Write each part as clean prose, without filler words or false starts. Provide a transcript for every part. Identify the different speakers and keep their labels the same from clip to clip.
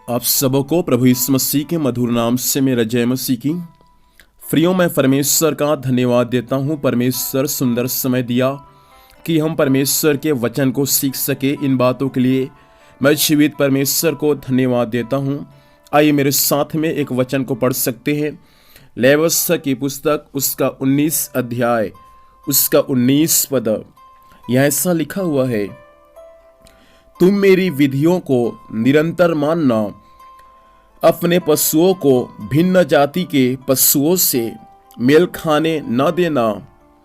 Speaker 1: आप सबको प्रभु यीशु मसीह के मधुर नाम से मेरा जय मसीह की। प्रियो, मैं परमेश्वर का धन्यवाद देता हूँ। परमेश्वर सुंदर समय दिया कि हम परमेश्वर के वचन को सीख सके। इन बातों के लिए मैं जीवित परमेश्वर को धन्यवाद देता हूँ। आइए मेरे साथ में एक वचन को पढ़ सकते हैं। लेविय की पुस्तक उसका 19 अध्याय उसका 19 पद। यहाँ ऐसा लिखा हुआ है, तुम मेरी विधियों को निरंतर मानना, अपने पशुओं को भिन्न जाति के पशुओं से मेल खाने न देना,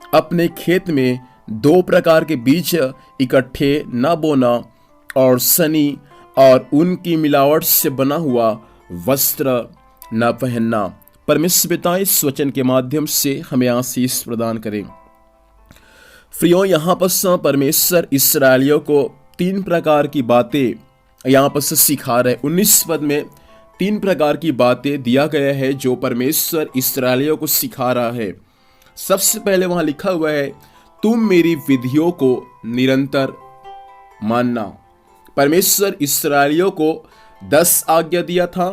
Speaker 1: अपने खेत में 2 प्रकार के बीज इकट्ठे न बोना और सनी और उनकी मिलावट से बना हुआ वस्त्र न पहनना। परमेश्वर पिता इस वचन के माध्यम से हमें आशीष प्रदान करें। प्रियो, यहाँ पर परमेश्वर इस्राएलियों को 3 प्रकार की बातें यहाँ पर सिखा रहे। 19 पद में 3 प्रकार की बातें दिया गया है जो परमेश्वर इस्राएलियों को सिखा रहा है। सबसे पहले वहां लिखा हुआ है, तुम मेरी विधियों को निरंतर मानना। परमेश्वर इस्राएलियों को 10 आज्ञा दिया था।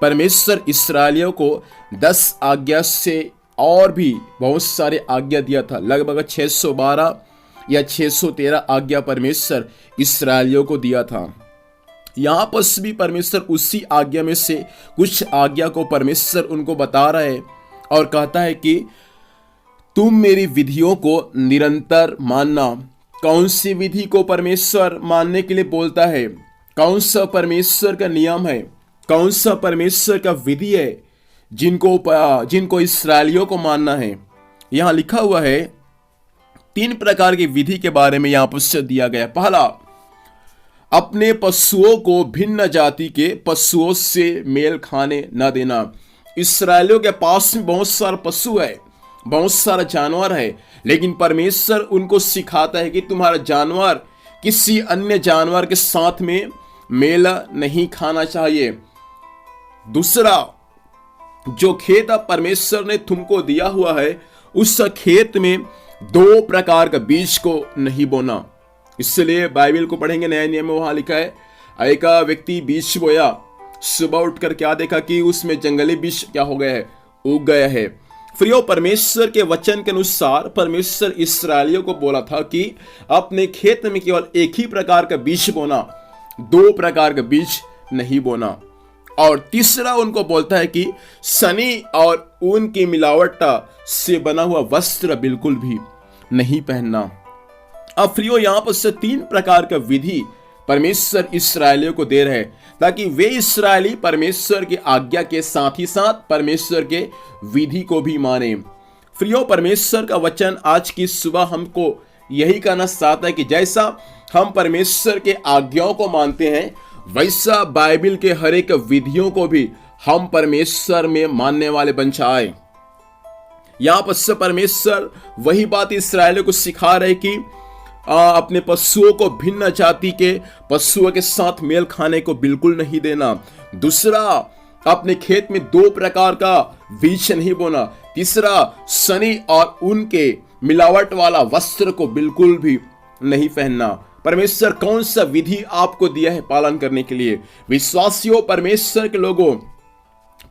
Speaker 1: परमेश्वर इस्राएलियों को 10 आज्ञा से और भी बहुत सारे आज्ञा दिया था। लगभग 612 या 613 आज्ञा परमेश्वर इस्राएलियों को दिया था। यहाँ पर भी परमेश्वर उसी आज्ञा में से कुछ आज्ञा को परमेश्वर उनको बता रहा है और कहता है कि तुम मेरी विधियों को निरंतर मानना। कौन सी विधि को परमेश्वर मानने के लिए बोलता है? कौन सा परमेश्वर का नियम है? कौन सा परमेश्वर का विधि है जिनको इस्राएलियों को मानना है? यहाँ लिखा हुआ है 3 प्रकार की विधि के बारे में यहाँ पर दिया गया। पहला, अपने पशुओं को भिन्न जाति के पशुओं से मेल खाने न देना। इस्राएलियों के पास में बहुत सारा पशु है, बहुत सारा जानवर है, लेकिन परमेश्वर उनको सिखाता है कि तुम्हारा जानवर किसी अन्य जानवर के साथ में मेल नहीं खाना चाहिए। दूसरा, जो खेत परमेश्वर ने तुमको दिया हुआ है उस खेत में 2 प्रकार का बीज को नहीं बोना। इसलिए बाइबल को पढ़ेंगे, नया नियम में वहां लिखा है, एक व्यक्ति बीज बोया, सुबह उठकर क्या देखा कि उसमें जंगली बीज क्या हो गया है, उग गया है। प्रियो, परमेश्वर के वचन के अनुसार परमेश्वर इस्राएलियों को बोला था कि अपने खेत में केवल एक ही प्रकार का बीज बोना, 2 प्रकार का बीज नहीं बोना। और तीसरा उनको बोलता है कि सनी और ऊन की मिलावट से बना हुआ वस्त्र बिल्कुल भी नहीं पहनना। अब प्रियो, यहां पर से 3 प्रकार का विधि परमेश्वर इस्राएलियों को दे रहे हैं ताकि वे इस्राएली परमेश्वर की आज्ञा के साथ ही साथ परमेश्वर के विधि को भी माने। प्रियो, परमेश्वर का वचन आज की सुबह हमको यही कहना चाहता है कि जैसा हम परमेश्वर के आज्ञाओं को मानते हैं, वैसा बाइबल के हर एक विधियों को भी हम परमेश्वर में मानने वाले बन जाए। यहां पर से परमेश्वर वही बात इस्राएलियों को सिखा रहे कि अपने पशुओं को भिन्न जाति के पशुओं के साथ मेल खाने को बिल्कुल नहीं देना। दूसरा, अपने खेत में 2 प्रकार का बीज नहीं बोना। तीसरा, सनी और उनके मिलावट वाला वस्त्र को बिल्कुल भी नहीं पहनना। परमेश्वर कौन सा विधि आपको दिया है पालन करने के लिए? विश्वासियों, परमेश्वर के लोगों,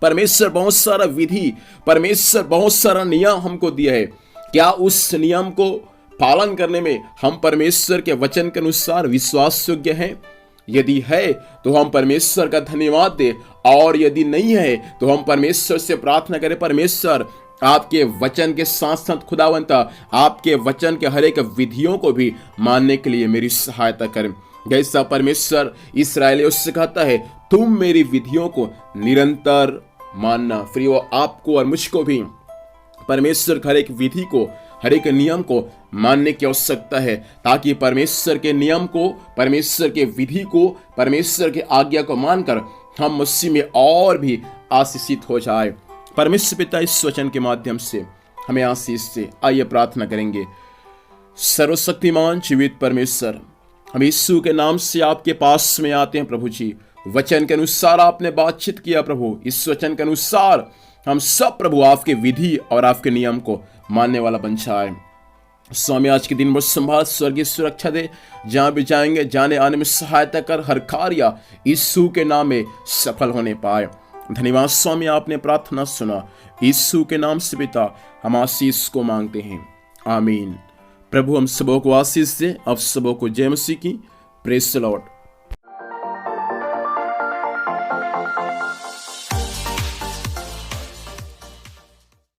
Speaker 1: परमेश्वर बहुत सारा विधि, परमेश्वर बहुत सारा नियम हमको दिया है। क्या उस नियम को पालन करने में हम परमेश्वर के वचन के अनुसार विश्वास योग्य हैं? यदि है तो हम परमेश्वर का धन्यवाद दें, और यदि नहीं है तो हम परमेश्वर से प्रार्थना करें, परमेश्वर आपके वचन के साथ साथ खुदावंत आपके वचन के हर एक विधियों को भी मानने के लिए मेरी सहायता करें। जैसा परमेश्वर इस्राएलियों से कहता है, तुम मेरी विधियों को निरंतर मानना। प्रियो, आपको और मुझको भी परमेश्वर हर एक विधि को, हर एक नियम को मानने की आवश्यकता है ताकि परमेश्वर के नियम को, परमेश्वर के विधि को, परमेश्वर के आज्ञा को मानकर हम मसीह में और भी आशीषित हो जाए। परमेश्वर पिता इस वचन के माध्यम से हमें आशीष से। आइए प्रार्थना करेंगे। सर्वशक्तिमान जीवित परमेश्वर, हम यीशु के नाम से आपके पास में आते हैं प्रभु जी। वचन के अनुसार आपने बातचीत किया प्रभु, इस वचन के अनुसार हम सब प्रभु आपके विधि और आपके नियम को मानने वाला बन जाए। स्वामी आज के दिन भर संभाल, स्वर्गीय सुरक्षा दे, जहां भी जाएंगे जाने आने में सहायता कर, हर कार्य यीशु के नाम में सफल होने पाए। धन्यवाद स्वामी, आपने प्रार्थना सुना। यीशु के नाम से पिता हम आशीष को मांगते हैं, आमीन। प्रभु हम सबों को आशीष दे। आप सबों को जय मसीह की। Praise the Lord.